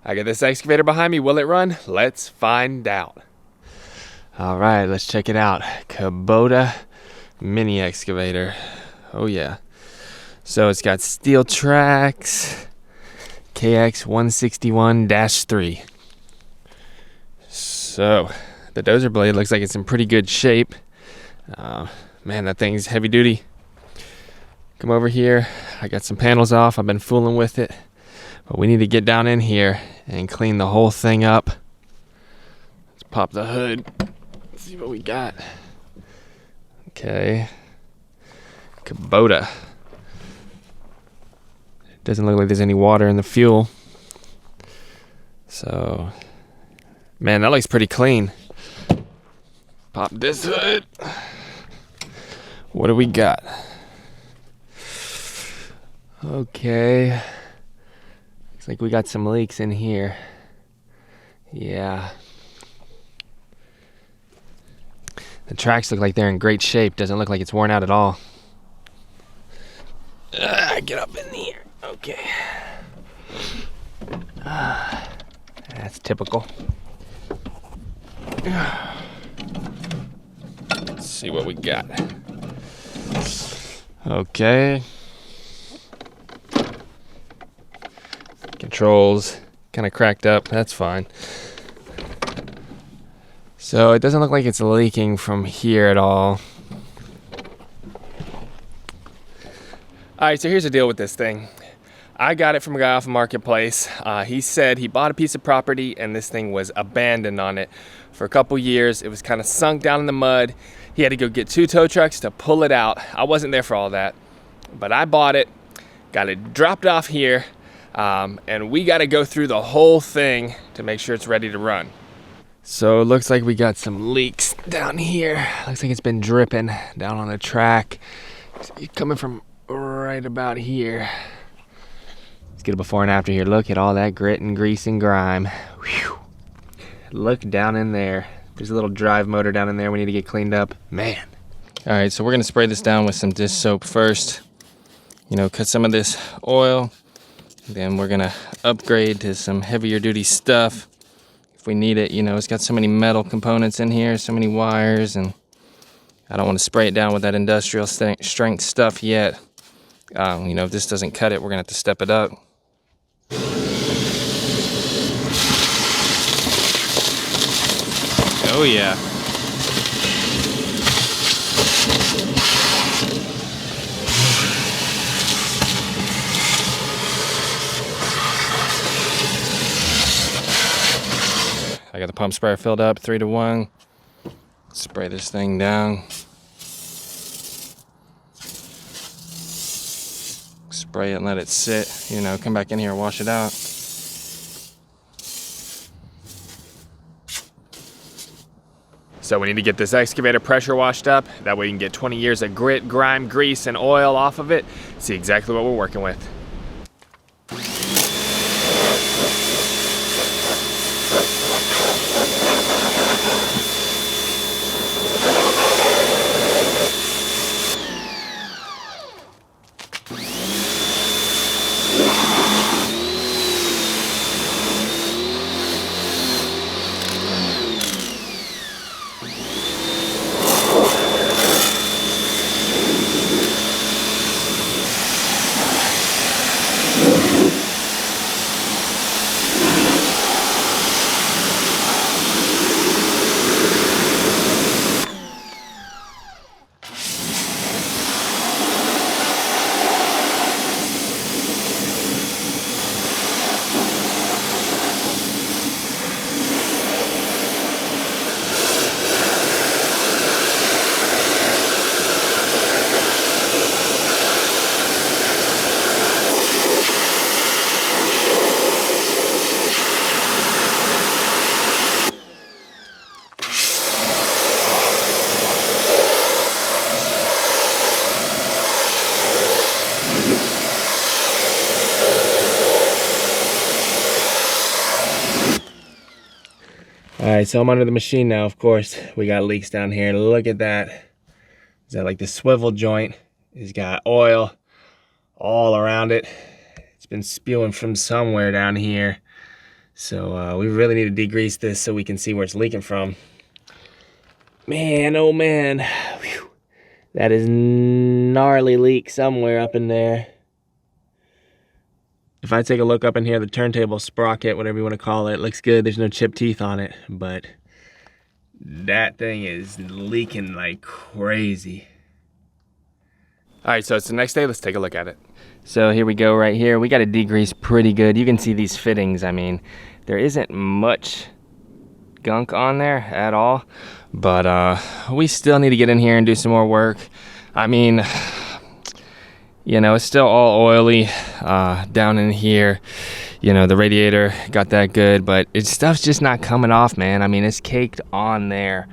I got this excavator behind me. Will it run? Let's find out. All right, let's check it out. Kubota mini excavator. Oh yeah. So it's got steel tracks, KX161-3. So the dozer blade looks like it's in pretty good shape. Man, that thing's heavy duty. Come over here. I got some panels off. I've been fooling with it. But we need to get down in here and clean the whole thing up. Let's pop the hood. Let's see what we got. Okay. Kubota. Doesn't look like there's any water in the fuel. So, man, that looks pretty clean. Pop this hood. What do we got? Okay. Looks like we got some leaks in here. Yeah. The tracks look like they're in great shape. Doesn't look like it's worn out at all. Get up in here. Okay. That's typical. Let's see what we got. Okay. Controls kind of cracked up. That's fine. So it doesn't look like it's leaking from here at all. Alright, so here's the deal with this thing. I got it from a guy off a marketplace. He said he bought a piece of property and this thing was abandoned on it for a couple years. It was kind of sunk down in the mud. He had to go get 2 tow trucks to pull it out. I wasn't there for all that, but I bought it, got it dropped off here, and we got to go through the whole thing to make sure it's ready to run. So it looks like we got some leaks down here. Looks like it's been dripping down on the track. It's coming from right about here. Let's get a before and after here. Look at all that grit and grease and grime. Whew. Look down in there. There's a little drive motor down in there we need to get cleaned up. Man. All right, so we're gonna spray this down with some dish soap first. You know, cut some of this oil. Then we're gonna upgrade to some heavier duty stuff if we need it. You know, it's got so many metal components in here, so many wires, and I don't want to spray it down with that industrial strength stuff yet. You know, if this doesn't cut it, we're gonna have to step it up. Oh yeah. I got the pump sprayer filled up 3-to-1. Spray this thing down. Spray it and let it sit, you know, come back in here and wash it out. So we need to get this excavator pressure washed up. That way you can get 20 years of grit, grime, grease, and oil off of it. See exactly what we're working with. Alright, so I'm under the machine now, of course. We got leaks down here. Look at that. Is that like the swivel joint? It's got oil all around it. It's been spewing from somewhere down here. So we really need to degrease this so we can see where it's leaking from. Man, oh man. Whew. That is gnarly leak somewhere up in there. If I take a look up in here, the turntable sprocket, whatever you want to call it, looks good. There's no chipped teeth on it, but that thing is leaking like crazy. All right, so it's the next day. Let's take a look at it. So here we go right here. We got to degrease pretty good. You can see these fittings. I mean, there isn't much gunk on there at all, but we still need to get in here and do some more work. I mean, you know, it's still all oily down in here. You know, the radiator got that good, but stuff's just not coming off, man. I mean, it's caked on there.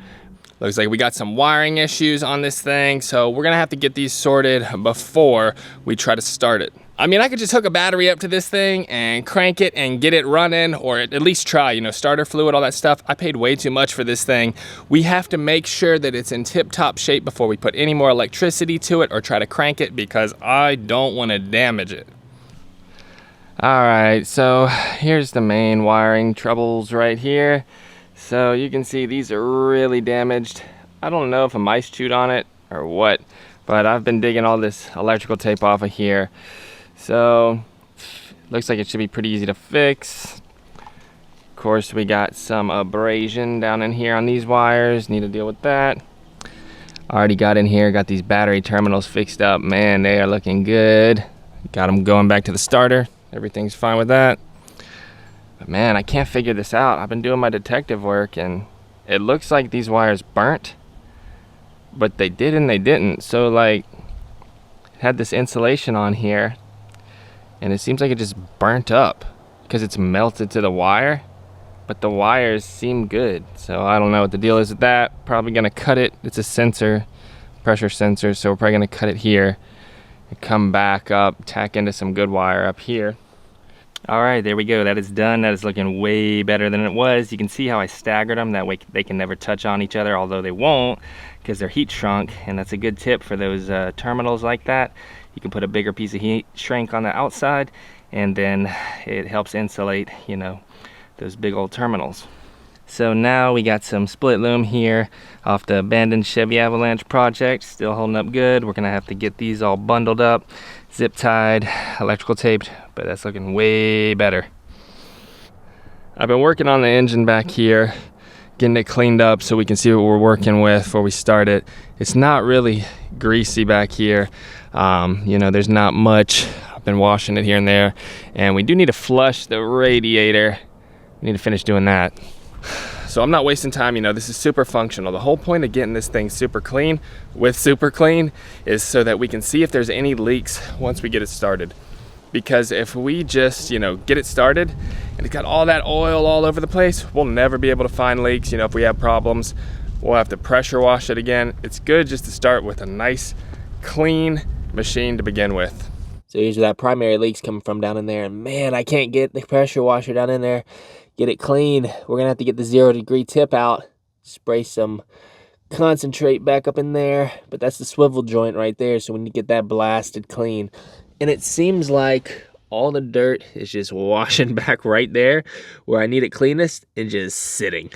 Looks like we got some wiring issues on this thing, so we're gonna have to get these sorted before we try to start it. I mean, I could just hook a battery up to this thing and crank it and get it running, or at least try, you know, starter fluid, all that stuff. I paid way too much for this thing. We have to make sure that it's in tip-top shape before we put any more electricity to it or try to crank it, because I don't wanna damage it. All right, so here's the main wiring troubles right here. So you can see these are really damaged. I don't know if a mice chewed on it or what, but I've been digging all this electrical tape off of here. So looks like it should be pretty easy to fix. Of course, we got some abrasion down in here on these wires. Need to deal with that. Already got in here, got these battery terminals fixed up. Man, they are looking good. Got them going back to the starter. Everything's fine with that. But man, I can't figure this out. I've been doing my detective work and it looks like these wires burnt, but they did and they didn't. So like, it had this insulation on here and it seems like it just burnt up because it's melted to the wire, but the wires seem good. So I don't know what the deal is with that. Probably gonna cut it. It's a sensor, pressure sensor, so we're probably gonna cut it here and come back up, tack into some good wire up here. All right, there we go. That is done. That is looking way better than it was. You can see how I staggered them. That way they can never touch on each other, although they won't because they're heat shrunk. And that's a good tip for those terminals like that. You can put a bigger piece of heat shrink on the outside, and then it helps insulate, you know, those big old terminals. So now we got some split loom here off the abandoned Chevy Avalanche project. Still holding up good. We're gonna have to get these all bundled up, zip tied, electrical taped, but that's looking way better. I've been working on the engine back here, getting it cleaned up so we can see what we're working with before we start it. It's not really greasy back here. You know, there's not much. I've been washing it here and there, and we do need to flush the radiator. We need to finish doing that. So I'm not wasting time, you know, this is super functional. The whole point of getting this thing super clean with super clean is so that we can see if there's any leaks once we get it started. Because if we just, you know, get it started and it's got all that oil all over the place, we'll never be able to find leaks. You know, if we have problems, we'll have to pressure wash it again. It's good just to start with a nice, clean machine to begin with. So here's where that primary leak's coming from down in there. And man, I can't get the pressure washer down in there. Get it clean. We're gonna have to get the 0 degree tip out, spray some concentrate back up in there, but that's the swivel joint right there, so we need to get that blasted clean. And it seems like all the dirt is just washing back right there where I need it cleanest and just sitting.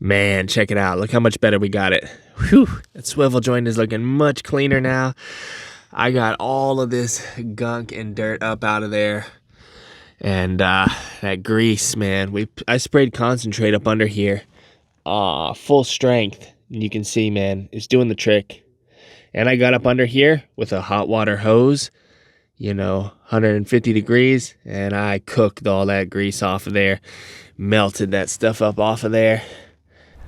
Man, check it out. Look how much better we got it. Whew, that swivel joint is looking much cleaner now. I got all of this gunk and dirt up out of there. And that grease, man, I sprayed concentrate up under here, full strength, and you can see, man, it's doing the trick. And I got up under here with a hot water hose, you know, 150 degrees, and I cooked all that grease off of there, melted that stuff up off of there.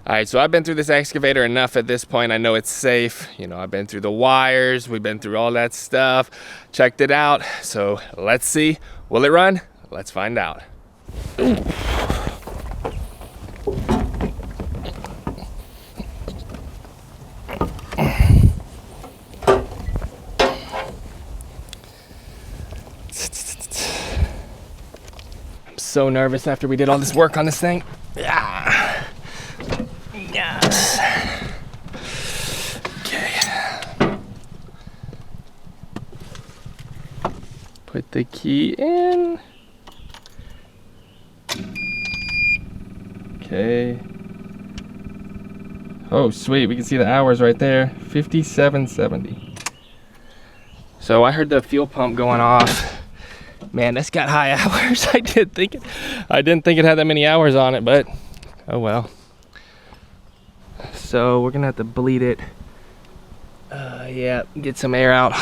All right, so I've been through this excavator enough at this point. I know it's safe. You know, I've been through the wires, we've been through all that stuff, checked it out. So let's see, will it run? Let's find out. Ooh. I'm so nervous after we did all this work on this thing. Yeah. Yes. Okay. Put the key in. Okay. Oh, sweet. We can see the hours right there. 57.70. So I heard the fuel pump going off. Man, that's got high hours. I didn't think it had that many hours on it, but oh well. So we're gonna have to bleed it. Yeah, get some air out.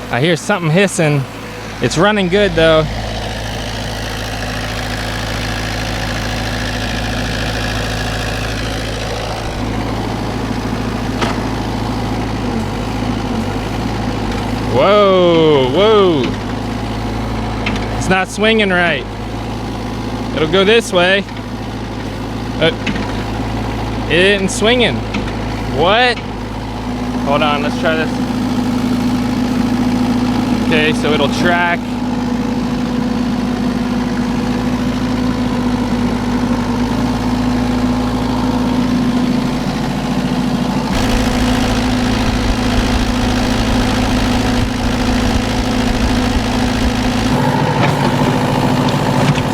I hear something hissing. It's running good though. Whoa, whoa. It's not swinging right. It'll go this way. It isn't swinging. What? Hold on, let's try this. Okay, so it'll track.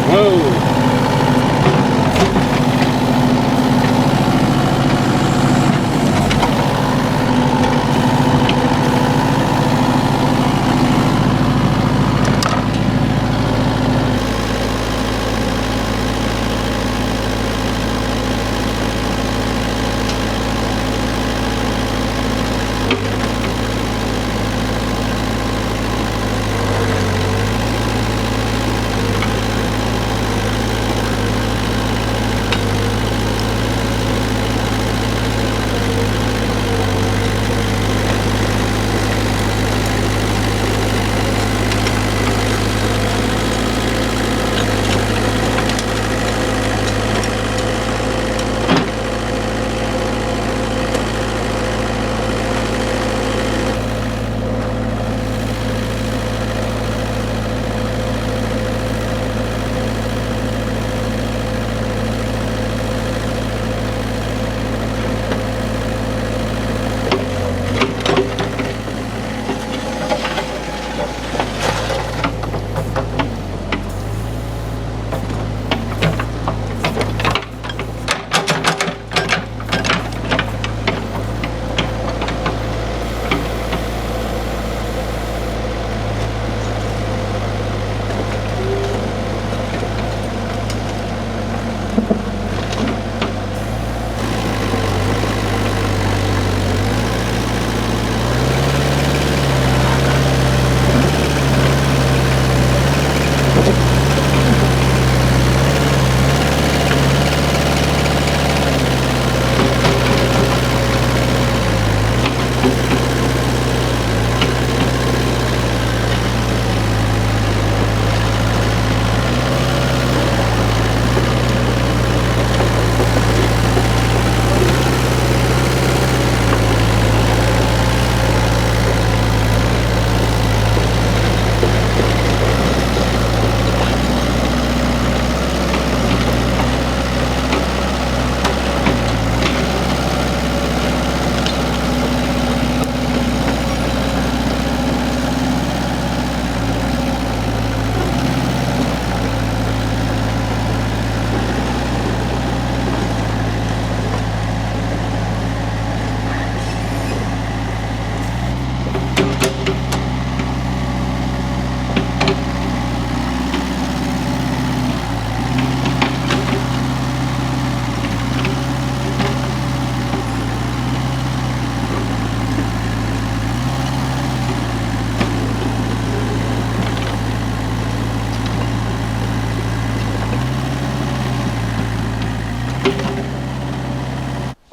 Whoa.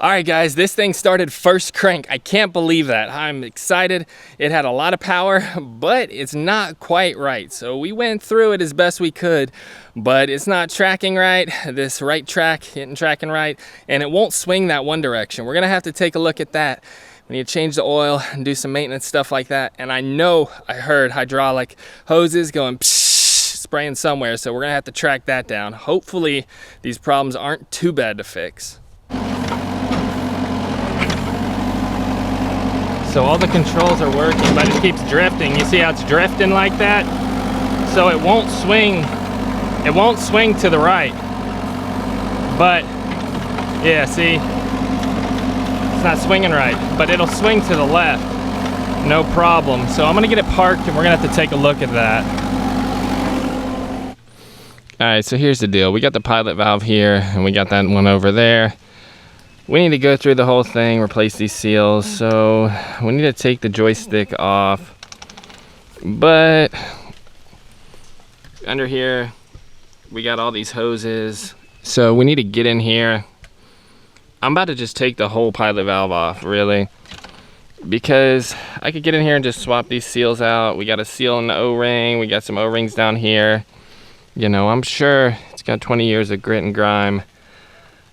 All right, guys, this thing started first crank. I can't believe that. I'm excited. It had a lot of power, but it's not quite right. So we went through it as best we could, but it's not tracking right. This right track isn't tracking right, and it won't swing that one direction. We're gonna have to take a look at that. We need to change the oil and do some maintenance stuff like that. And I know I heard hydraulic hoses going psh, spraying somewhere, so we're gonna have to track that down. Hopefully these problems aren't too bad to fix. So all the controls are working, but it keeps drifting. You see how it's drifting like that? So it won't swing to the right. But yeah, see, it's not swinging right, but it'll swing to the left, no problem. So I'm gonna get it parked and we're gonna have to take a look at that. All right, so here's the deal. We got the pilot valve here and we got that one over there. We need to go through the whole thing, replace these seals. So we need to take the joystick off. But under here, we got all these hoses. So we need to get in here. I'm about to just take the whole pilot valve off, really. Because I could get in here and just swap these seals out. We got a seal in the O-ring. We got some O-rings down here. You know, I'm sure it's got 20 years of grit and grime.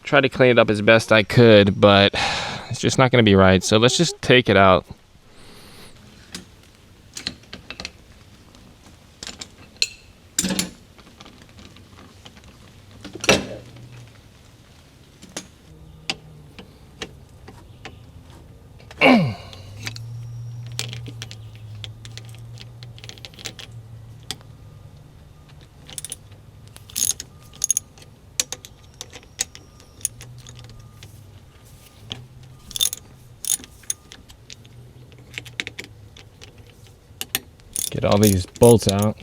Try to clean it up as best I could, but it's just not going to be right. So let's just take it out. Get all these bolts out.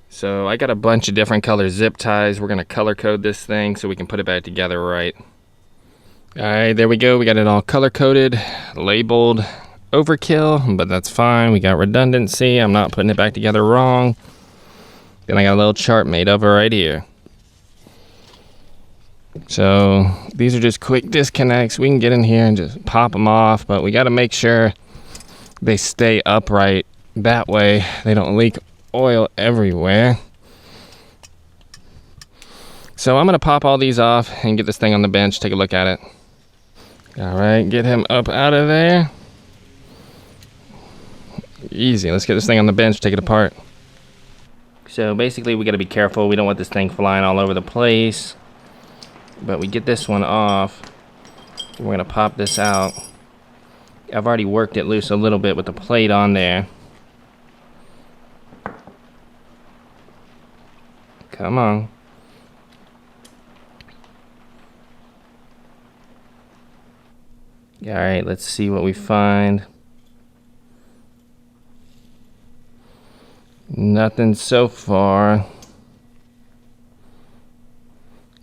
So I got a bunch of different color zip ties. We're gonna color code this thing so we can put it back together right. All right, there we go. We got it all color coded, labeled overkill, but that's fine. We got redundancy. I'm not putting it back together wrong. Then I got a little chart made of it right here. So these are just quick disconnects. We can get in here and just pop them off, but we got to make sure they stay upright. That way they don't leak oil everywhere. So I'm gonna pop all these off and get this thing on the bench, take a look at it. All right, get him up out of there. Easy, let's get this thing on the bench, take it apart. So basically we gotta be careful. We don't want this thing flying all over the place. But we get this one off. We're gonna pop this out. I've already worked it loose a little bit with the plate on there. Come on. All right, let's see what we find. Nothing so far.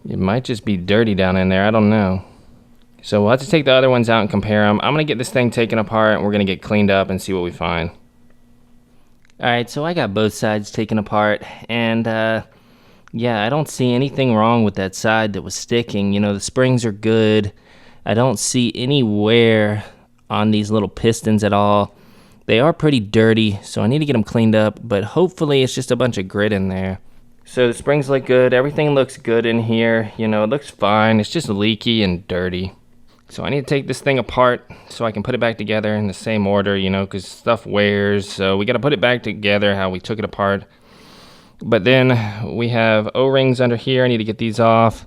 It might just be dirty down in there, I don't know. So we'll have to take the other ones out and compare them. I'm gonna get this thing taken apart and we're gonna get cleaned up and see what we find. All right, so I got both sides taken apart and yeah, I don't see anything wrong with that side that was sticking. You know, the springs are good. I don't see any wear on these little pistons at all. They are pretty dirty, so I need to get them cleaned up, but hopefully it's just a bunch of grit in there. So the springs look good. Everything looks good in here. You know, it looks fine. It's just leaky and dirty. So I need to take this thing apart so I can put it back together in the same order, you know, because stuff wears. So we got to put it back together how we took it apart. But then we have O-rings under here. I need to get these off.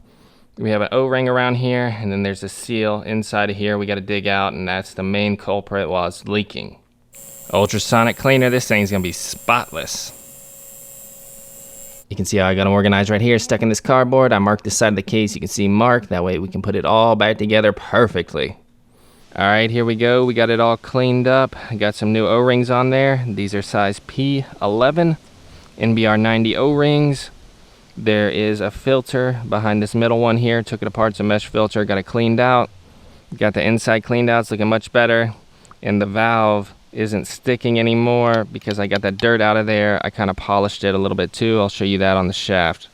We have an O-ring around here, and then there's a seal inside of here we got to dig out, and that's the main culprit while it's leaking. Ultrasonic cleaner. This thing's going to be spotless. You can see how I got them organized right here, stuck in this cardboard. I marked this side of the case. You can see marked. That way we can put it all back together perfectly. All right, here we go. We got it all cleaned up. I got some new O-rings on there. These are size P11. NBR 90 O-rings. There is a filter behind this middle one here. Took it apart, it's a mesh filter, got it cleaned out. Got the inside cleaned out, it's looking much better. And the valve isn't sticking anymore because I got that dirt out of there. I kind of polished it a little bit too. I'll show you that on the shaft.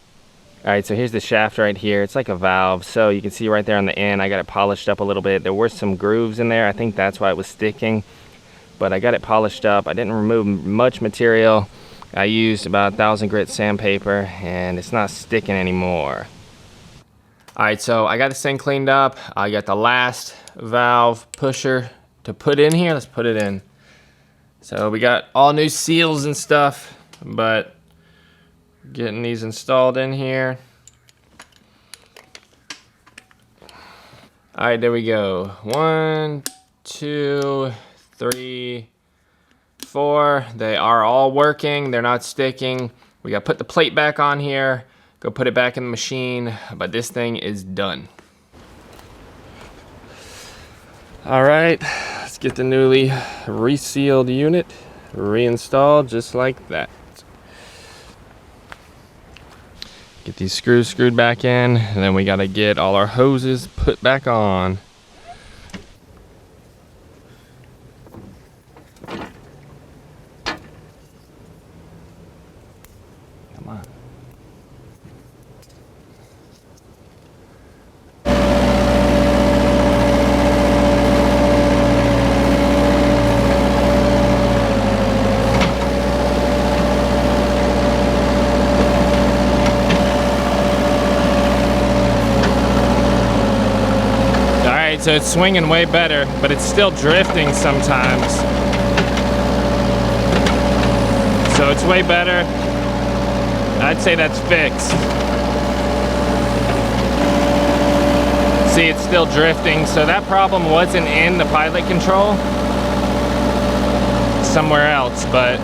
All right, so here's the shaft right here. It's like a valve. So you can see right there on the end, I got it polished up a little bit. There were some grooves in there. I think that's why it was sticking, but I got it polished up. I didn't remove much material. I used about 1,000 grit sandpaper and it's not sticking anymore. All right, so I got this thing cleaned up. I got the last valve pusher to put in here. Let's put it in. So we got all new seals and stuff, but getting these installed in here. All right, there we go. 1, 2, 3, 4. They are all working. They're not sticking. We got to put the plate back on here, go put it back in the machine, but this thing is done. All right, let's get the newly resealed unit reinstalled just like that. Get these screws screwed back in, and then we gotta get all our hoses put back on. Come on. So it's swinging way better, but it's still drifting sometimes. So it's way better. I'd say that's fixed. See, it's still drifting. So that problem wasn't in the pilot control, somewhere else, but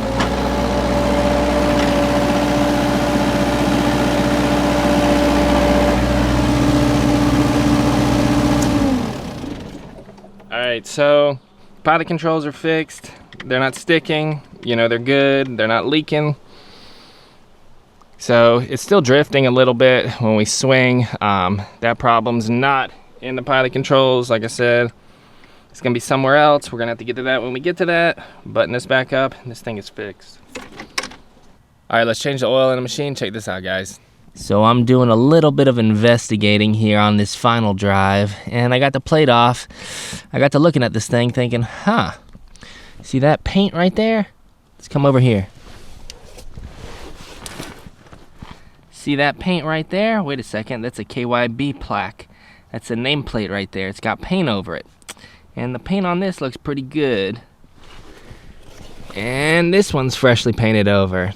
Alright, so pilot controls are fixed. They're not sticking, you know, they're good, they're not leaking. So it's still drifting a little bit when we swing. That problem's not in the pilot controls. Like I said, it's gonna be somewhere else. We're gonna have to get to that when we get to that. Button this back up, and this thing is fixed. Alright, let's change the oil in the machine. Check this out, guys. So I'm doing a little bit of investigating here on this final drive, and I got the plate off. I got to looking at this thing thinking, huh, see that paint right there? Let's come over here. See that paint right there? Wait a second, that's a KYB plaque. That's a nameplate right there. It's got paint over it. And the paint on this looks pretty good. And this one's freshly painted over.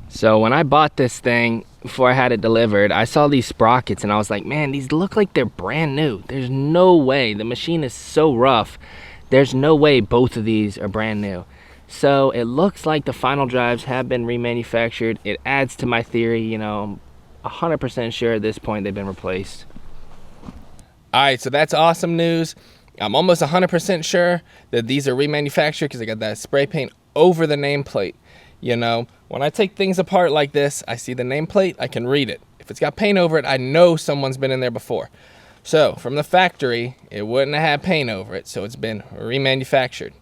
So when I bought this thing, before I had it delivered, I saw these sprockets and I was like, man, these look like they're brand new. There's no way. The machine is so rough. There's no way both of these are brand new. So it looks like the final drives have been remanufactured. It adds to my theory, you know, I'm 100% sure at this point they've been replaced. All right, so that's awesome news. I'm almost 100% sure that these are remanufactured because I got that spray paint over the nameplate. You know, when I take things apart like this, I see the nameplate, I can read it. If it's got paint over it, I know someone's been in there before. So from the factory, it wouldn't have had paint over it, so it's been remanufactured.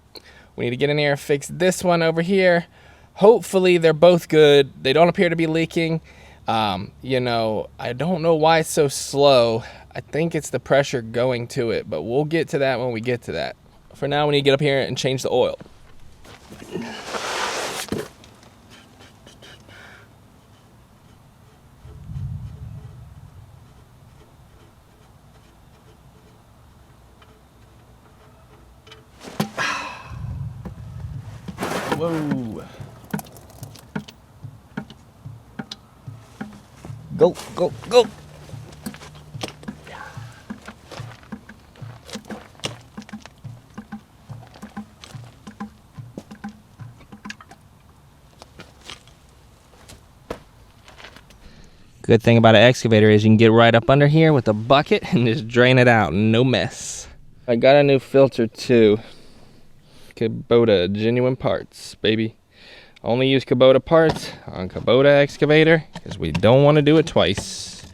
We need to get in here and fix this one over here. Hopefully they're both good. They don't appear to be leaking. You know, I don't know why it's so slow. I think it's the pressure going to it, but we'll get to that when we get to that. For now, we need to get up here and change the oil. Whoa. Go, go, go. Good thing about an excavator is you can get right up under here with a bucket and just drain it out, no mess. I got a new filter too. Kubota genuine parts, baby. Only use Kubota parts on Kubota Excavator because we don't want to do it twice.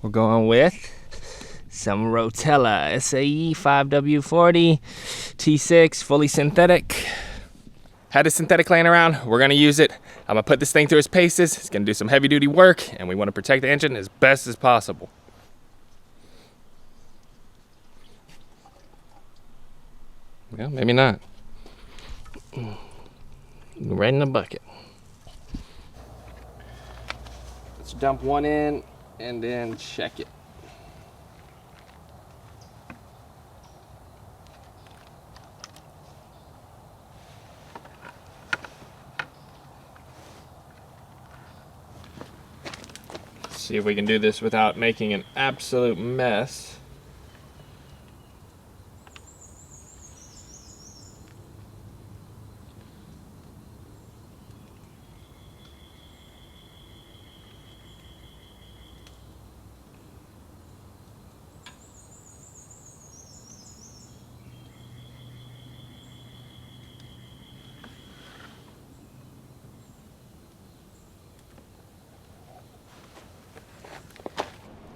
We're going with some Rotella SAE 5W40 T6 fully synthetic. Had this synthetic laying around, we're gonna use it. I'm gonna put this thing through its paces. It's gonna do some heavy duty work, and we wanna protect the engine as best as possible. Well, maybe not. Right in the bucket. Let's dump one in and then check it. See if we can do this without making an absolute mess.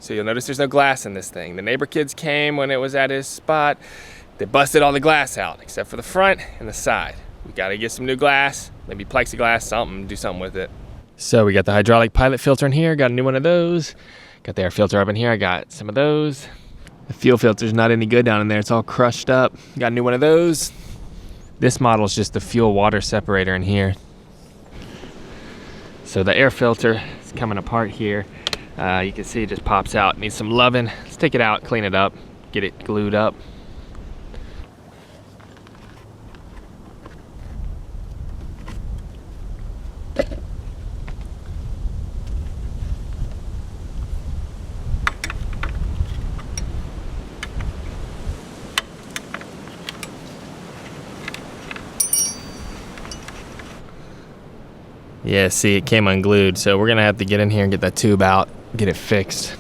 So you'll notice there's no glass in this thing. The neighbor kids came when it was at his spot. They busted all the glass out except for the front and the side. We gotta get some new glass, maybe plexiglass, something, do something with it. So we got the hydraulic pilot filter in here, got a new one of those. Got the air filter up in here, I got some of those. The fuel filter's not any good down in there, it's all crushed up. Got a new one of those. This model is just the fuel water separator in here. So the air filter is coming apart here. You can see it just pops out, needs some loving. Let's take it out, clean it up, get it glued up. Yeah, see, it came unglued, so we're gonna have to get in here and get that tube out, get it fixed.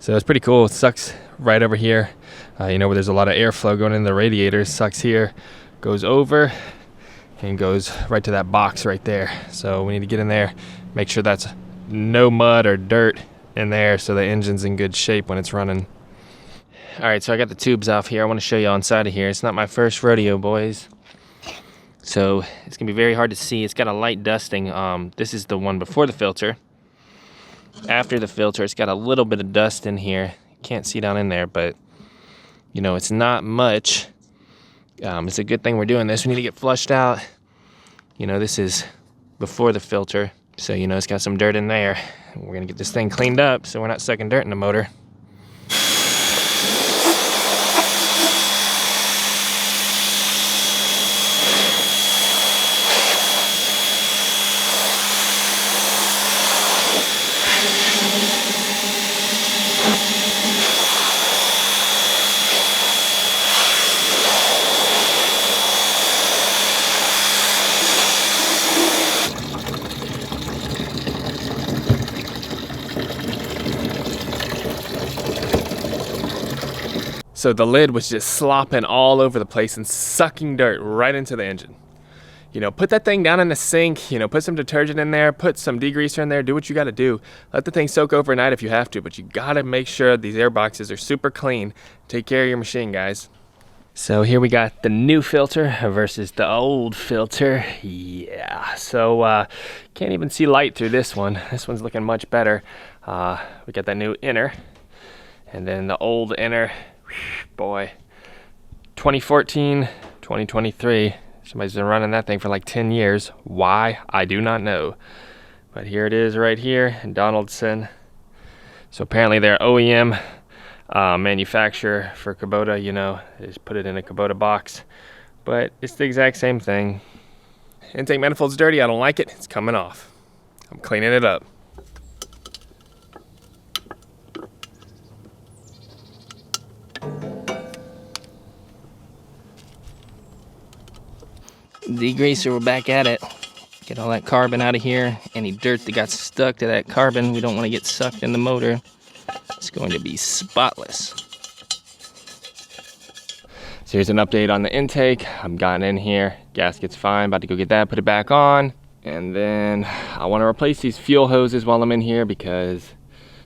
So it's pretty cool. It sucks right over here. You know, where there's a lot of airflow going in the radiators, sucks here, goes over, and goes right to that box right there. So we need to get in there, make sure that's no mud or dirt in there so the engine's in good shape when it's running. All right, so I got the tubes off here. I want to show you on side of here. It's not my first rodeo, boys. So it's gonna be very hard to see. It's got a light dusting. This is the one before the filter. After the filter, it's got a little bit of dust in here. Can't see down in there, but you know, it's not much. It's a good thing we're doing this. We need to get flushed out. You know, this is before the filter. So, you know, it's got some dirt in there. We're gonna get this thing cleaned up so we're not sucking dirt in the motor. So the lid was just slopping all over the place and sucking dirt right into the engine. You know, put that thing down in the sink, you know, put some detergent in there, put some degreaser in there, do what you gotta do. Let the thing soak overnight if you have to, but you gotta make sure these air boxes are super clean. Take care of your machine, guys. So here we got the new filter versus the old filter. Yeah, so can't even see light through this one. This one's looking much better. We got that new inner, and then the old inner. Boy, 2014, 2023. Somebody's been running that thing for like 10 years. Why? I do not know. But here it is right here in Donaldson. So apparently their OEM manufacturer for Kubota, you know, is put it in a Kubota box. But it's the exact same thing. Intake manifold's dirty. I don't like it. It's coming off. I'm cleaning it up. Degreaser, we're back at it. Get all that carbon out of here. Any dirt that got stuck to that carbon, we don't want to get sucked in the motor. It's going to be spotless. So here's an update on the intake. I've gotten in here, gasket's fine, about to go get that, put it back on. And then I want to replace these fuel hoses while I'm in here because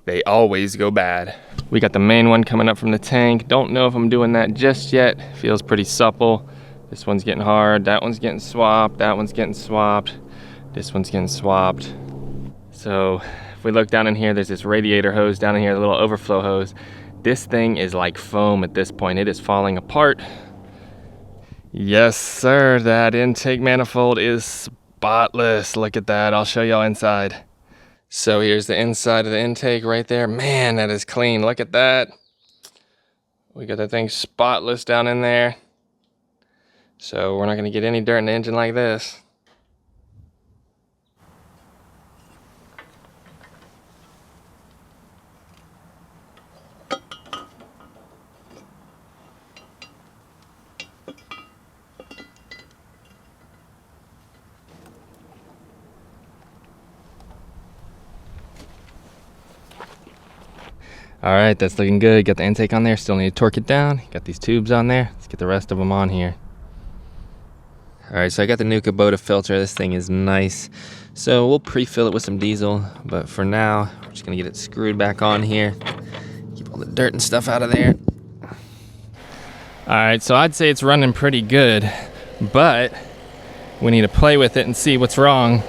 they always go bad. We got the main one coming up from the tank. Don't know if I'm doing that just yet. Feels pretty supple. This one's getting hard, that one's getting swapped, that one's getting swapped, this one's getting swapped. So if we look down in here, there's this radiator hose down in here, the little overflow hose. This thing is like foam at this point. It is falling apart. Yes, sir, that intake manifold is spotless. Look at that, I'll show y'all inside. So here's the inside of the intake right there. Man, that is clean, look at that. We got that thing spotless down in there. So we're not gonna get any dirt in the engine like this. All right, that's looking good. Got the intake on there, still need to torque it down. Got these tubes on there. Let's get the rest of them on here. All right, so I got the new Kubota filter. This thing is nice. So we'll pre-fill it with some diesel, but for now, we're just gonna get it screwed back on here. Keep all the dirt and stuff out of there. All right, so I'd say it's running pretty good, but we need to play with it and see what's wrong.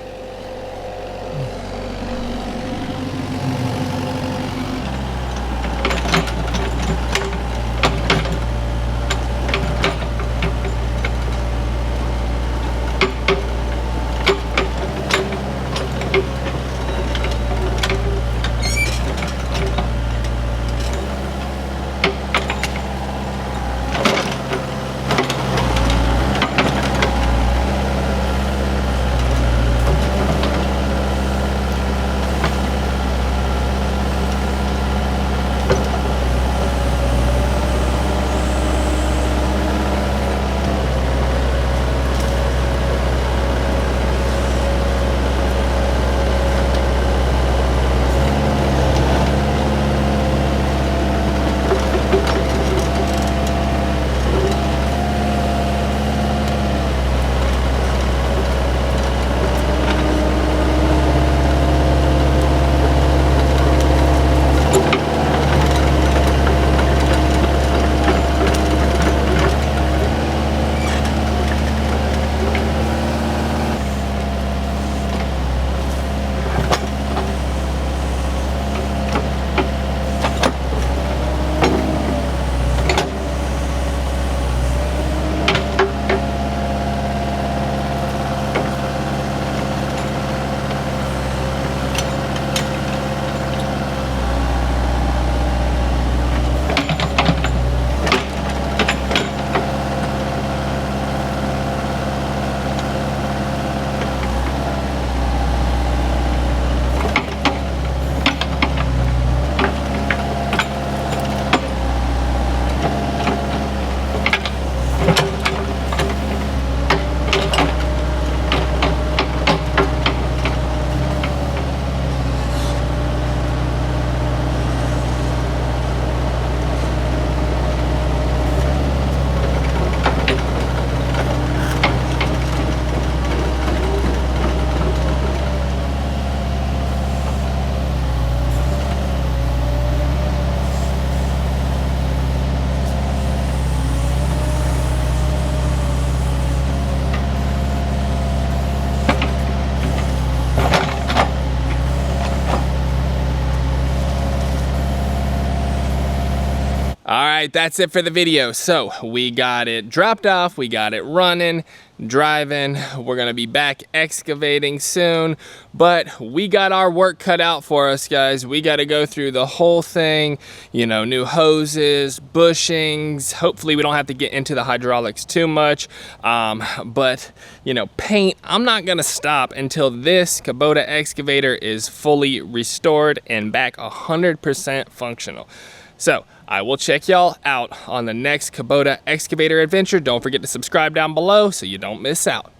All right, that's it for the video. So we got it dropped off, we got it running, driving. We're gonna be back excavating soon, but we got our work cut out for us, guys. We gotta go through the whole thing, you know, new hoses, bushings. Hopefully we don't have to get into the hydraulics too much, but you know, paint. I'm not gonna stop until this Kubota excavator is fully restored and back 100% functional. So I will check y'all out on the next Kubota excavator adventure. Don't forget to subscribe down below so you don't miss out.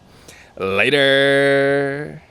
Later.